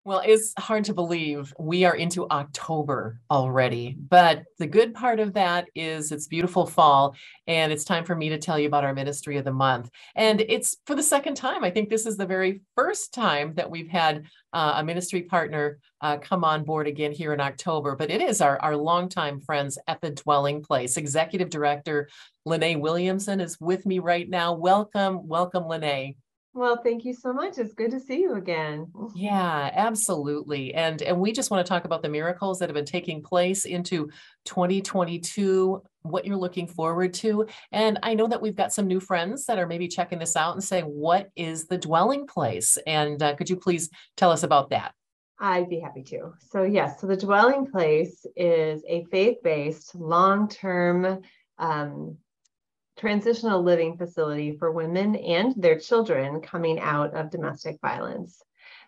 Well, it's hard to believe we are into October already, but the good part of that is it's beautiful fall, and it's time for me to tell you about our Ministry of the Month. And it's for the second time. I think this is the very first time that we've had a ministry partner come on board again here in October, but it is our longtime friends at the Dwelling Place. Executive Director Lene Williamson is with me right now. Welcome, welcome, Lene. Well, thank you so much. It's good to see you again. Yeah, absolutely. And we just want to talk about the miracles that have been taking place into 2022, what you're looking forward to. And I know that we've got some new friends that are maybe checking this out and saying, what is the Dwelling Place? And could you please tell us about that? I'd be happy to. So yes, so the Dwelling Place is a faith-based, long-term transitional living facility for women and their children coming out of domestic violence.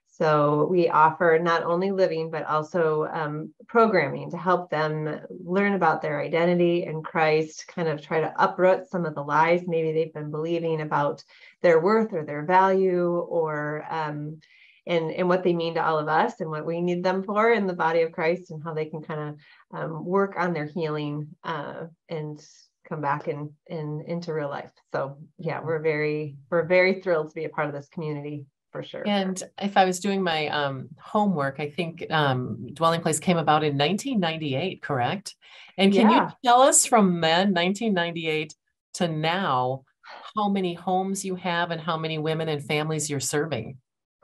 So we offer not only living, but also programming to help them learn about their identity in Christ, kind of try to uproot some of the lies maybe they've been believing about their worth or their value, or and what they mean to all of us and what we need them for in the body of Christ, and how they can kind of work on their healing and come back into real life. So yeah, we're very thrilled to be a part of this community for sure. And if I was doing my homework, I think Dwelling Place came about in 1998, correct? And can you tell us from then, 1998 to now, how many homes you have and how many women and families you're serving?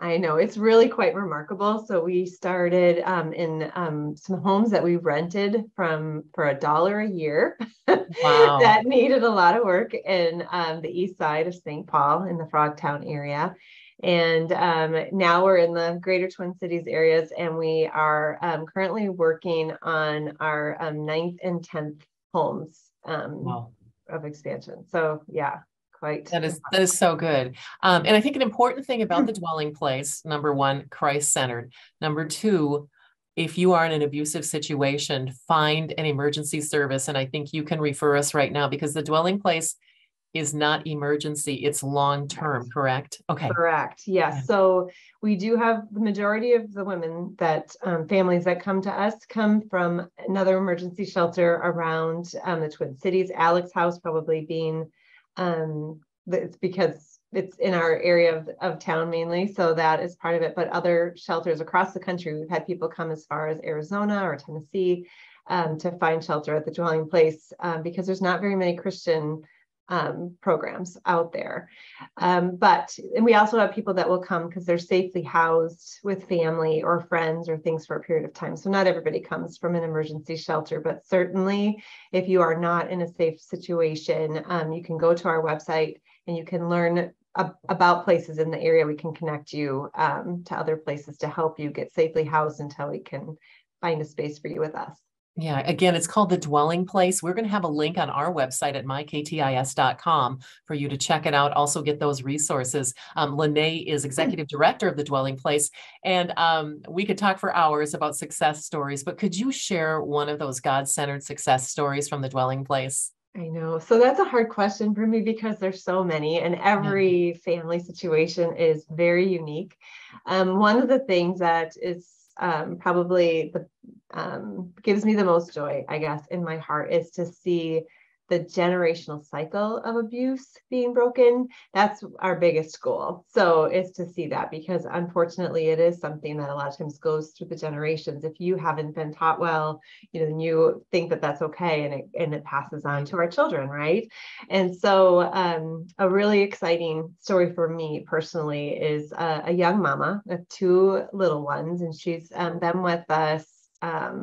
I know, it's really quite remarkable. So we started in some homes that we rented for $1 a year. Wow. That needed a lot of work in the east side of St. Paul in the Frogtown area. And now we're in the greater Twin Cities areas, and we are currently working on our 9th and 10th homes of expansion. So yeah. That is so good. And I think an important thing about the Dwelling Place, number one, Christ-centered. Number two, if you are in an abusive situation, find an emergency service. And I think you can refer us right now, because the Dwelling Place is not emergency, it's long-term, correct? Okay. Correct. Yes. Yeah. So we do have the majority of the women that families that come to us come from another emergency shelter around the Twin Cities. Alex House probably being it's because it's in our area of town mainly, so that is part of it. But other shelters across the country, we've had people come as far as Arizona or Tennessee to find shelter at the Dwelling Place because there's not very many Christian programs out there. And we also have people that will come because they're safely housed with family or friends or things for a period of time. So not everybody comes from an emergency shelter, but certainly if you are not in a safe situation, you can go to our website and you can learn about places in the area. We can connect you to other places to help you get safely housed until we can find a space for you with us. Yeah, again, it's called the Dwelling Place. We're going to have a link on our website at myktis.com for you to check it out. Also get those resources. Lene is executive director of the Dwelling Place, and we could talk for hours about success stories, but could you share one of those God-centered success stories from the Dwelling Place? I know. So that's a hard question for me because there's so many, and every family situation is very unique. One of the things that is probably gives me the most joy, I guess, in my heart is to see the generational cycle of abuse being broken. That's our biggest goal. So it's to see that, because unfortunately it is something that a lot of times goes through the generations. If you haven't been taught well, then you think that that's okay, and it passes on to our children, right? And so a really exciting story for me personally is a young mama of 2 little ones, and she's been with us a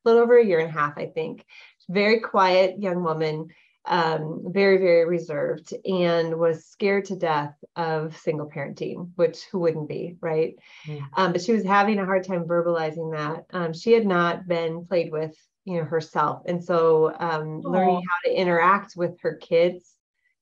little over 1.5 years, I think. Very quiet young woman, very, very reserved, and was scared to death of single parenting, which who wouldn't be, right? But she was having a hard time verbalizing that. She had not been played with, herself. And so learning how to interact with her kids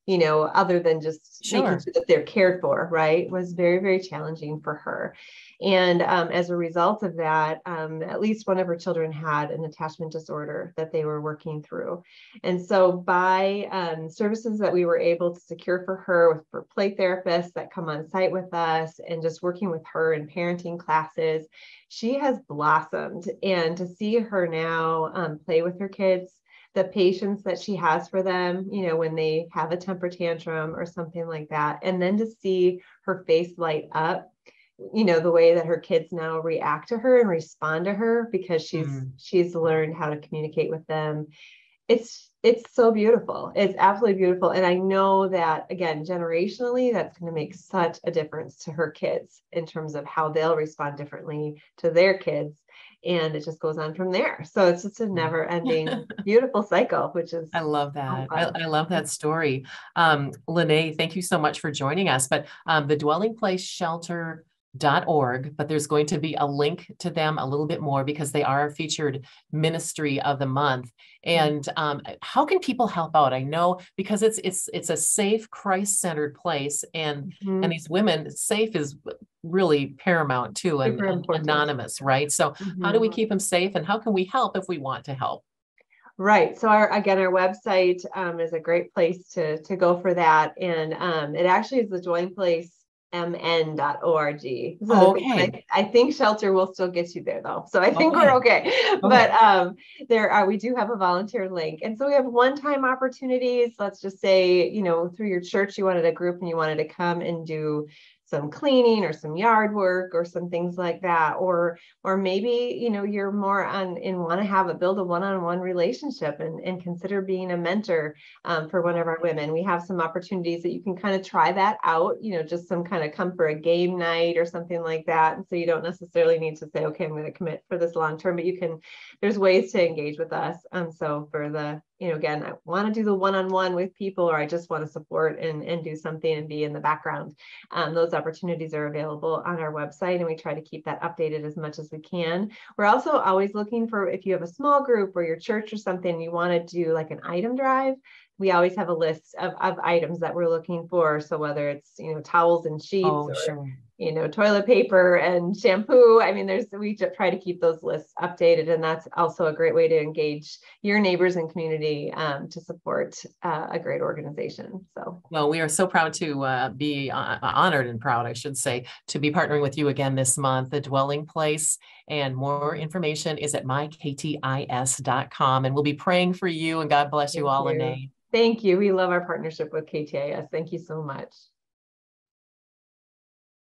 other than just making Sure. sure that they're cared for, right, was very, very challenging for her. And as a result of that, at least one of her children had an attachment disorder that they were working through. And so by services that we were able to secure for her for play therapists that come on site with us and just working with her in parenting classes, she has blossomed. And to see her now play with her kids, the patience that she has for them, when they have a temper tantrum or something like that, and then to see her face light up, the way that her kids now react to her and respond to her because she's learned how to communicate with them. It's so beautiful. It's absolutely beautiful. And I know that, again, generationally, that's going to make such a difference to her kids in terms of how they'll respond differently to their kids. And it just goes on from there. So it's just a never ending, beautiful cycle, which is. I love that. I love that story. Lene, thank you so much for joining us. But the Dwelling Place Shelter.org, but there's going to be a link to them a little bit more because they are a featured ministry of the month. And how can people help out? I know because it's a safe, Christ-centered place, and these women, safe is really paramount too, and anonymous, right? So how do we keep them safe, and how can we help if we want to help? Right. So our website is a great place to go for that, and it actually is the Dwelling Place mn.org. So okay. I think shelter will still get you there though. So I think we're okay. But we do have a volunteer link. And so we have one-time opportunities. Let's just say, through your church, you wanted a group and you wanted to come and do some cleaning or some yard work or some things like that, or maybe you're more on and want to build a one-on-one relationship and consider being a mentor for one of our women. We have some opportunities that you can kind of try that out, just some kind of come for a game night or something like that. And so you don't necessarily need to say, okay, I'm going to commit for this long term, but there's ways to engage with us. So for the again, I want to do the one-on-one with people, or I just want to support and do something and be in the background. Those opportunities are available on our website, and we try to keep that updated as much as we can. We're also always looking for, if you have a small group or your church or something, you want to do like an item drive, we always have a list of items that we're looking for. So whether it's, towels and sheets toilet paper and shampoo. I mean, we try to keep those lists updated, and that's also a great way to engage your neighbors and community to support a great organization. So, well, we are so proud to be honored and proud, I should say, to be partnering with you again this month, The Dwelling Place. And more information is at myktis.com. And we'll be praying for you, and God bless you all, Lene. Thank you. We love our partnership with KTIS. Thank you so much.